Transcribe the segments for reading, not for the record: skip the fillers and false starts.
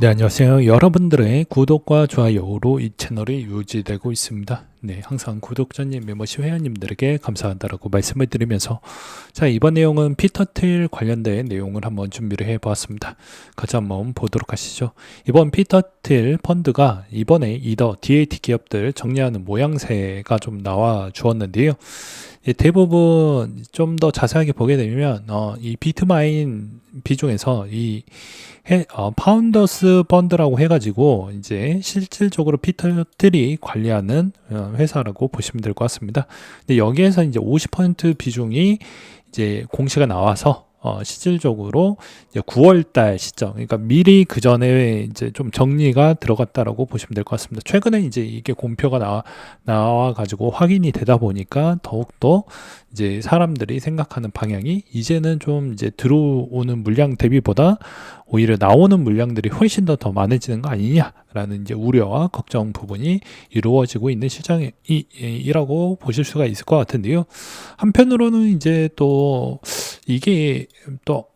네, 안녕하세요. 여러분들의 구독과 좋아요로 이 채널이 유지되고 있습니다. 네, 항상 구독자님, 멤버십 회원님들에게 감사하다라고 말씀을 드리면서 자, 이번 내용은 피터 틸 관련된 내용을 한번 준비를 해 보았습니다. 같이 한번 보도록 하시죠. 이번 피터 틸 펀드가 이번에 이더 DAT 기업들 정리하는 모양새가 좀 나와 주었는데요. 대부분 좀 더 자세하게 보게 되면 이 비트마인 비중에서 이 파운더스 펀드라고 해가지고 이제 실질적으로 피터 틸이 관리하는 회사라고 보시면 될 것 같습니다. 근데 여기에서 이제 50% 비중이 이제 공시가 나와서 실질적으로 이제 9월달 시점, 그러니까 미리 그 전에 이제 좀 정리가 들어갔다라고 보시면 될 것 같습니다. 최근에 이제 이게 공표가 나와 가지고 확인이 되다 보니까 더욱더 이제 사람들이 생각하는 방향이 이제는 좀 이제 들어오는 물량 대비보다 오히려 나오는 물량들이 훨씬 더 많아지는 거 아니냐라는 이제 우려와 걱정 부분이 이루어지고 있는 시장이라고 보실 수가 있을 것 같은데요. 한편으로는 이제 또 이게 또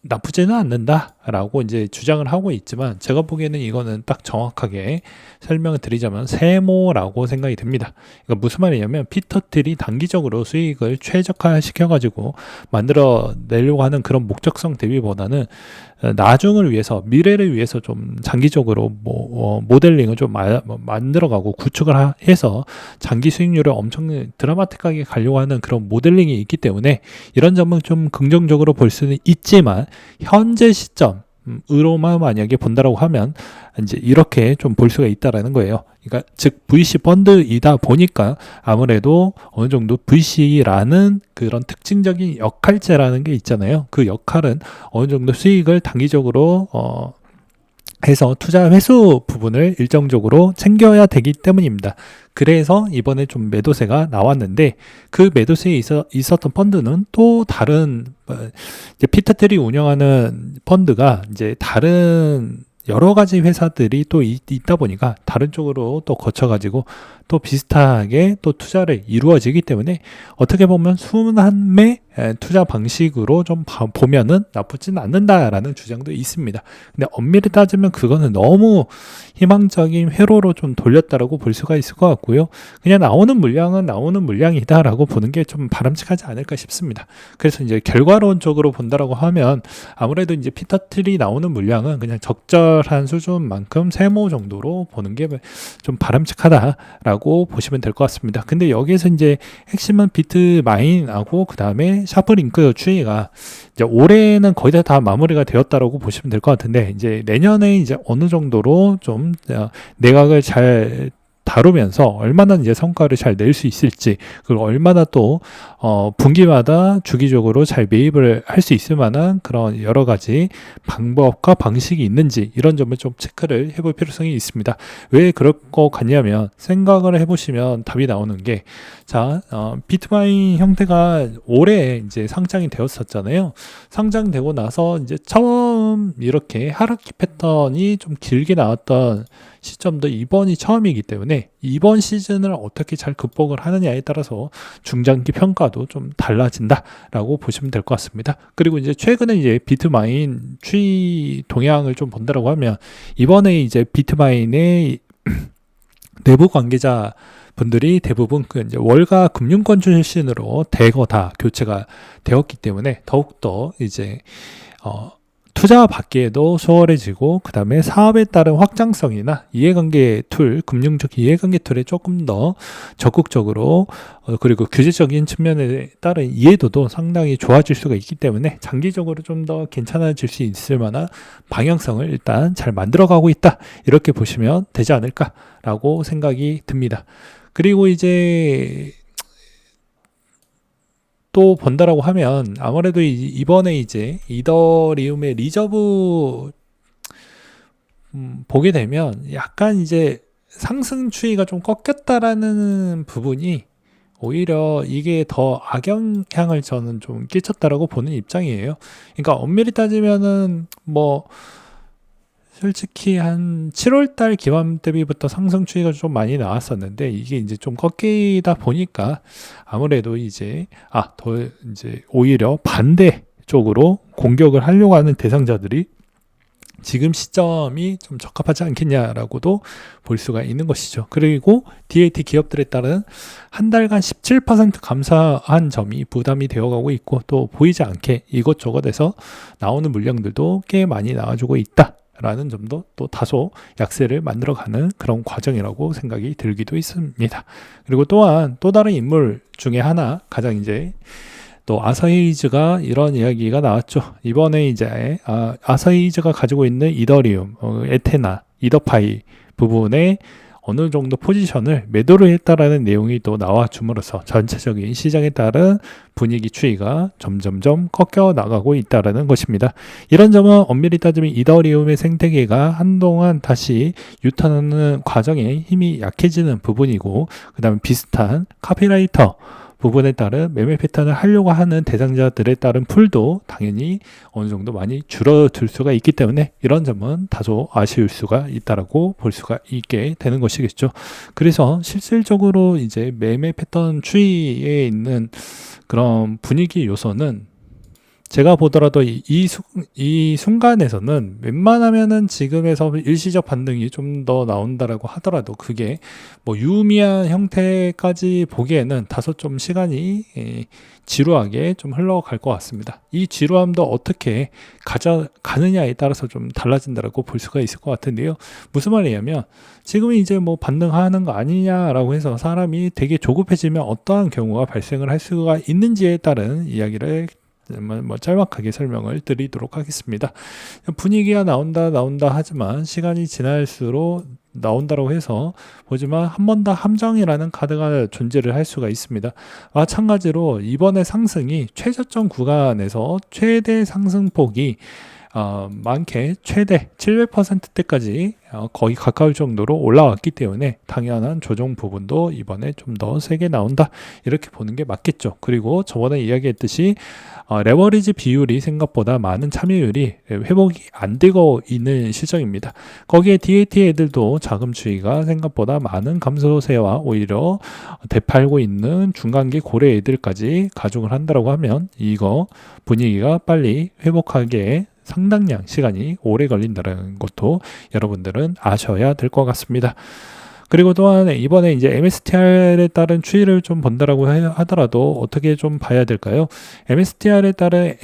나쁘지는 않는다라고 이제 주장을 하고 있지만 제가 보기에는 이거는 딱 정확하게 설명을 드리자면 세모라고 생각이 듭니다. 그러니까 무슨 말이냐면 피터 틸이 단기적으로 수익을 최적화시켜가지고 만들어내려고 하는 그런 목적성 대비보다는 나중을 위해서 미래를 위해서 좀 장기적으로 모델링을 좀 만들어가고 구축을 해서 장기 수익률을 엄청 드라마틱하게 가려고 하는 그런 모델링이 있기 때문에 이런 점은 좀 긍정적으로 볼 수는 있지만 현재 시점으로만 만약에 본다라고 하면 이제 이렇게 좀 볼 수가 있다라는 거예요. 그러니까 즉 VC 펀드이다 보니까 아무래도 어느 정도 VC라는 그런 특징적인 역할제라는 게 있잖아요. 그 역할은 어느 정도 수익을 단기적으로 해서 투자 회수 부분을 일정적으로 챙겨야 되기 때문입니다. 그래서 이번에 좀 매도세가 나왔는데 그 매도세에 있었던 펀드는 또 다른 이제 피터 틸이 운영하는 펀드가 이제 다른 여러 가지 회사들이 또 있다 보니까 다른 쪽으로 또 거쳐가지고 또 비슷하게 또 투자를 이루어지기 때문에 어떻게 보면 순환매 투자 방식으로 좀 보면은 나쁘진 않는다라는 주장도 있습니다. 근데 엄밀히 따지면 그거는 너무 희망적인 회로로 좀 돌렸다라고 볼 수가 있을 것 같고요. 그냥 나오는 물량은 나오는 물량이다라고 보는 게 좀 바람직하지 않을까 싶습니다. 그래서 이제 결과론적으로 본다라고 하면 아무래도 이제 피터 틸이 나오는 물량은 그냥 적절한 수준만큼 세모 정도로 보는 게 좀 바람직하다라고 보시면 될 것 같습니다. 근데 여기에서 이제 핵심은 비트마인하고 그 다음에 샤프링크 추이가 이제 올해는 거의 다 마무리가 되었다라고 보시면 될 것 같은데 이제 내년에 이제 어느 정도로 좀 내각을 잘 다루면서 얼마나 이제 성과를 잘 낼 수 있을지 그리고 얼마나 또 분기마다 주기적으로 잘 매입을 할 수 있을 만한 그런 여러 가지 방법과 방식이 있는지 이런 점을 좀 체크를 해볼 필요성이 있습니다. 왜 그럴 것 같냐면 생각을 해보시면 답이 나오는 게 자, 비트마인 형태가 올해 이제 상장이 되었었잖아요. 상장되고 나서 이제 처음 이렇게 하락기 패턴이 좀 길게 나왔던 시점도 이번이 처음이기 때문에 이번 시즌을 어떻게 잘 극복을 하느냐에 따라서 중장기 평가도 좀 달라진다라고 보시면 될 것 같습니다. 그리고 이제 최근에 이제 비트마인 추이 동향을 좀 본다라고 하면 이번에 이제 비트마인의 내부 관계자 분들이 대부분 그 이제 월가 금융권 출신으로 대거 다 교체가 되었기 때문에 더욱더 이제 투자 받기에도 수월해지고 그 다음에 사업에 따른 확장성이나 이해관계 툴, 금융적 이해관계 툴에 조금 더 적극적으로 그리고 규제적인 측면에 따른 이해도도 상당히 좋아질 수가 있기 때문에 장기적으로 좀 더 괜찮아질 수 있을 만한 방향성을 일단 잘 만들어가고 있다 이렇게 보시면 되지 않을까라고 생각이 듭니다. 그리고 이제 또 본다라고 하면 아무래도 이번에 이제 이더리움의 리저브 보게 되면 약간 이제 상승 추이가 좀 꺾였다라는 부분이 오히려 이게 더 악영향을 저는 좀 끼쳤다라고 보는 입장이에요. 그러니까 엄밀히 따지면은 솔직히 한 7월달 기관 대비부터 상승 추이가 좀 많이 나왔었는데 이게 이제 좀 꺾이다 보니까 아무래도 이제 더 이제 오히려 반대 쪽으로 공격을 하려고 하는 대상자들이 지금 시점이 좀 적합하지 않겠냐라고도 볼 수가 있는 것이죠. 그리고 DAT 기업들에 따른 한 달간 17% 감사한 점이 부담이 되어가고 있고, 또 보이지 않게 이것저것에서 나오는 물량들도 꽤 많이 나와주고 있다 라는 점도 또 다소 약세를 만들어가는 그런 과정이라고 생각이 들기도 있습니다. 그리고 또한 또 다른 인물 중에 하나, 가장 이제 또 아서헤이즈가 이런 이야기가 나왔죠. 이번에 이제 아서헤이즈가 가지고 있는 이더리움, 에테나, 이더파이 부분에 어느 정도 포지션을 매도를 했다라는 내용이 또 나와 줌으로써 전체적인 시장에 따른 분위기 추이가 점점점 꺾여 나가고 있다라는 것입니다. 이런 점은 엄밀히 따지면 이더리움의 생태계가 한동안 다시 유탄하는 과정에 힘이 약해지는 부분이고, 그 다음에 비슷한 카피라이터 부분에 따른 매매 패턴을 하려고 하는 대상자들에 따른 풀도 당연히 어느 정도 많이 줄어들 수가 있기 때문에 이런 점은 다소 아쉬울 수가 있다라고 볼 수가 있게 되는 것이겠죠. 그래서 실질적으로 이제 매매 패턴 추이에 있는 그런 분위기 요소는 제가 보더라도 이 순간에서는 웬만하면은 지금에서 일시적 반등이 좀 더 나온다라고 하더라도 그게 뭐 유의미한 형태까지 보기에는 다소 좀 시간이 지루하게 좀 흘러갈 것 같습니다. 이 지루함도 어떻게 가느냐에 따라서 좀 달라진다라고 볼 수가 있을 것 같은데요. 무슨 말이냐면 지금 이제 뭐 반등하는 거 아니냐라고 해서 사람이 되게 조급해지면 어떠한 경우가 발생을 할 수가 있는지에 따른 이야기를 짤막하게 설명을 드리도록 하겠습니다. 분위기가 나온다 하지만 시간이 지날수록 나온다고 해서 보지만 한 번 더 함정이라는 카드가 존재를 할 수가 있습니다. 마찬가지로 이번에 상승이 최저점 구간에서 최대 상승폭이 많게 최대 700%대까지 거의 가까울 정도로 올라왔기 때문에 당연한 조정 부분도 이번에 좀 더 세게 나온다, 이렇게 보는 게 맞겠죠. 그리고 저번에 이야기했듯이 레버리지 비율이 생각보다 많은 참여율이 회복이 안 되고 있는 실정입니다. 거기에 DAT 애들도 자금 추이가 생각보다 많은 감소세와 오히려 되팔고 있는 중간기 고래 애들까지 가중을 한다고 하면 이거 분위기가 빨리 회복하기에 상당량 시간이 오래 걸린다는 것도 여러분들은 아셔야 될 것 같습니다. 그리고 또한 이번에 이제 MSTR에 따른 추이를 좀 본다라고 하더라도 어떻게 좀 봐야 될까요? MSTR에 따른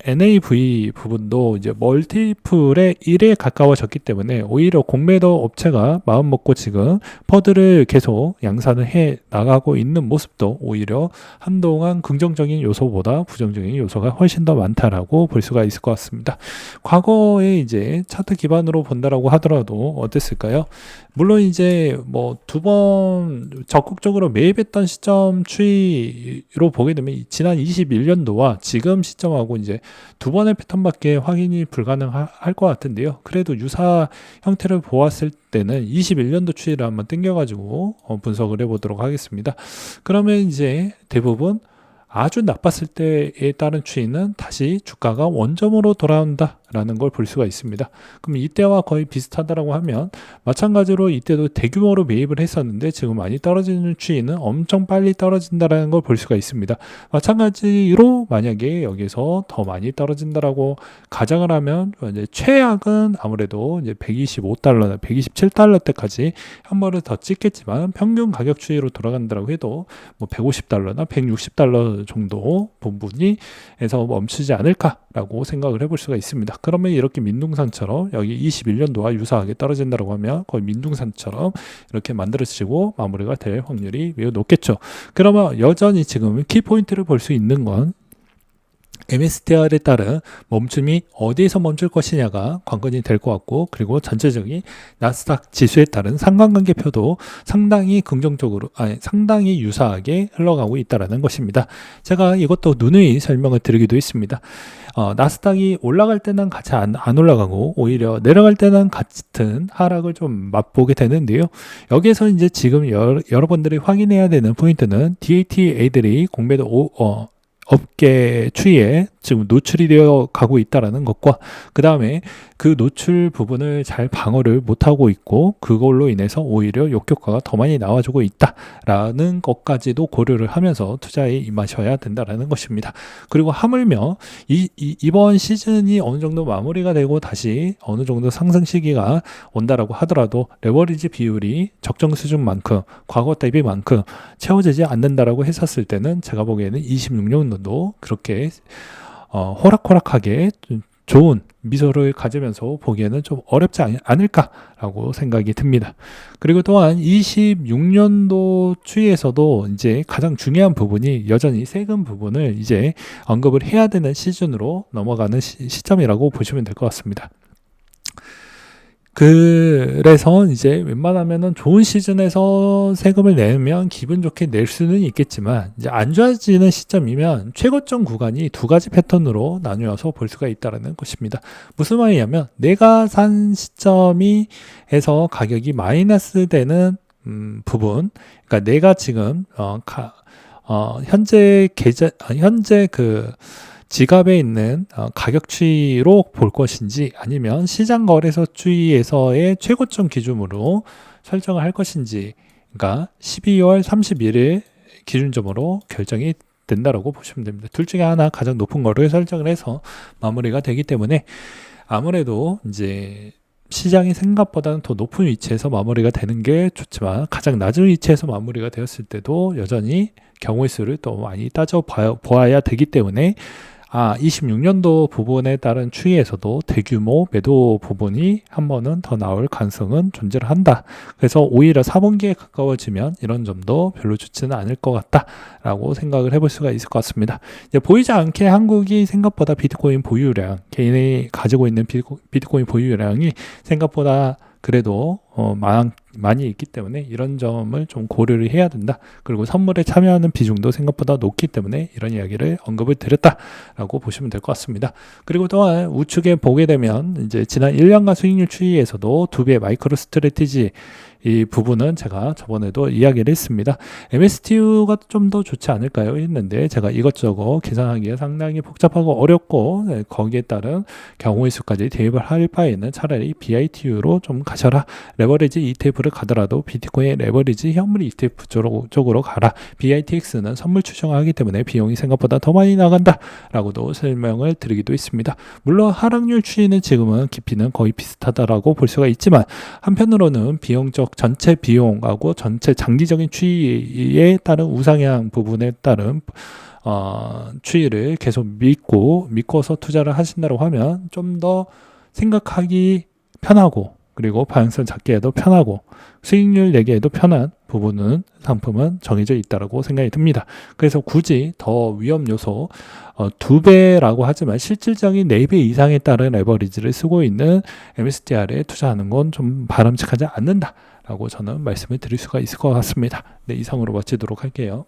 NAV 부분도 이제 멀티플의 1에 가까워졌기 때문에 오히려 공매도 업체가 마음 먹고 지금 퍼드를 계속 양산을 해 나가고 있는 모습도 오히려 한동안 긍정적인 요소보다 부정적인 요소가 훨씬 더 많다라고 볼 수가 있을 것 같습니다. 과거에 이제 차트 기반으로 본다라고 하더라도 어땠을까요? 물론 이제 뭐 두 번 적극적으로 매입했던 시점 추이로 보게 되면 지난 21년도와 지금 시점하고 이제 두 번의 패턴밖에 확인이 불가능할 것 같은데요. 그래도 유사 형태를 보았을 때는 21년도 추이를 한번 땡겨가지고 분석을 해보도록 하겠습니다. 그러면 이제 대부분 아주 나빴을 때에 따른 추이는 다시 주가가 원점으로 돌아온다 라는 걸 볼 수가 있습니다. 그럼 이때와 거의 비슷하다라고 하면 마찬가지로 이때도 대규모로 매입을 했었는데 지금 많이 떨어지는 추이는 엄청 빨리 떨어진다라는 걸 볼 수가 있습니다. 마찬가지로 만약에 여기서 더 많이 떨어진다라고 가정을 하면 이제 최악은 아무래도 이제 125달러나 127달러대까지 한 번을 더 찍겠지만 평균 가격 추이로 돌아간다라고 해도 뭐 150달러나 160달러 정도 부분이에서 멈추지 않을까라고 생각을 해볼 수가 있습니다. 그러면 이렇게 민둥산처럼 여기 21년도와 유사하게 떨어진다고 하면 거의 민둥산처럼 이렇게 만들어지고 마무리가 될 확률이 매우 높겠죠. 그러면 여전히 지금 키포인트를 볼 수 있는 건 MSTR에 따른 멈춤이 어디에서 멈출 것이냐가 관건이 될 것 같고, 그리고 전체적인 나스닥 지수에 따른 상관관계표도 상당히 긍정적으로, 상당히 유사하게 흘러가고 있다는 것입니다. 제가 이것도 누누이 설명을 드리기도 했습니다. 나스닥이 올라갈 때는 같이 안 올라가고 오히려 내려갈 때는 같은 하락을 좀 맛보게 되는데요. 여기에서 이제 지금 여러분들이 확인해야 되는 포인트는 DAT 애들이 공매도 업계 추이에 지금 노출이 되어 가고 있다라는 것과 그 다음에 그 노출 부분을 잘 방어를 못하고 있고 그걸로 인해서 오히려 역효과가 더 많이 나와주고 있다라는 것까지도 고려를 하면서 투자에 임하셔야 된다라는 것입니다. 그리고 하물며 이번 시즌이 어느 정도 마무리가 되고 다시 어느 정도 상승 시기가 온다라고 하더라도 레버리지 비율이 적정 수준만큼 과거 대비만큼 채워지지 않는다라고 했었을 때는 제가 보기에는 26년도도 그렇게 호락호락하게 좋은 미소를 가지면서 보기에는 좀 어렵지 않을까라고 생각이 듭니다. 그리고 또한 26년도 추이에서도 이제 가장 중요한 부분이 여전히 세금 부분을 이제 언급을 해야 되는 시즌으로 넘어가는 시점이라고 보시면 될 것 같습니다. 그래서 이제 웬만하면은 좋은 시즌에서 세금을 내면 기분 좋게 낼 수는 있겠지만 이제 안 좋아지는 시점이면 최고점 구간이 두 가지 패턴으로 나뉘어서 볼 수가 있다는 것입니다. 무슨 말이냐면 내가 산 시점이 해서 가격이 마이너스 되는 부분, 그러니까 내가 지금 현재 그 지갑에 있는 가격 추이로 볼 것인지 아니면 시장 거래소 추이에서의 최고점 기준으로 설정을 할 것인지, 그러니까 12월 31일 기준점으로 결정이 된다라고 보시면 됩니다. 둘 중에 하나 가장 높은 거를 설정을 해서 마무리가 되기 때문에 아무래도 이제 시장이 생각보다는 더 높은 위치에서 마무리가 되는 게 좋지만 가장 낮은 위치에서 마무리가 되었을 때도 여전히 경우의 수를 또 많이 보아야 되기 때문에 26년도 부분에 따른 추이에서도 대규모 매도 부분이 한 번은 더 나올 가능성은 존재를 한다. 그래서 오히려 4분기에 가까워지면 이런 점도 별로 좋지는 않을 것 같다라고 생각을 해볼 수가 있을 것 같습니다. 이제 보이지 않게 한국이 생각보다 비트코인 보유량, 개인이 가지고 있는 비트코인 보유량이 생각보다 그래도 많이 있기 때문에 이런 점을 좀 고려를 해야 된다. 그리고 선물에 참여하는 비중도 생각보다 높기 때문에 이런 이야기를 언급을 드렸다라고 보시면 될 것 같습니다. 그리고 또한 우측에 보게 되면 이제 지난 1년간 수익률 추이에서도 2배 마이크로 스트래티지 이 부분은 제가 저번에도 이야기를 했습니다. MSTU가 좀 더 좋지 않을까요? 했는데 제가 이것저것 계산하기가 상당히 복잡하고 어렵고 거기에 따른 경우의 수까지 대입을 할 바에는 차라리 BITU로 좀 가셔라. 레버리지 ETF를 가더라도 비트코인 레버리지 현물 ETF 쪽으로 가라. BITX는 선물 추정하기 때문에 비용이 생각보다 더 많이 나간다 라고도 설명을 드리기도 했습니다. 물론 하락률 추이는 지금은 깊이는 거의 비슷하다라고 볼 수가 있지만 한편으로는 비용적 전체 비용하고 전체 장기적인 추이에 따른 우상향 부분에 따른 추이를 계속 믿고서 투자를 하신다고 하면 좀 더 생각하기 편하고 그리고 방향성 잡기에도 편하고 수익률 내기에도 편한 부분은 상품은 정해져 있다고 생각이 듭니다. 그래서 굳이 더 위험 요소 2배라고 하지만 실질적인 4배 이상에 따른 레버리지를 쓰고 있는 MSTR에 투자하는 건 좀 바람직하지 않는다라고 저는 말씀을 드릴 수가 있을 것 같습니다. 네, 이상으로 마치도록 할게요.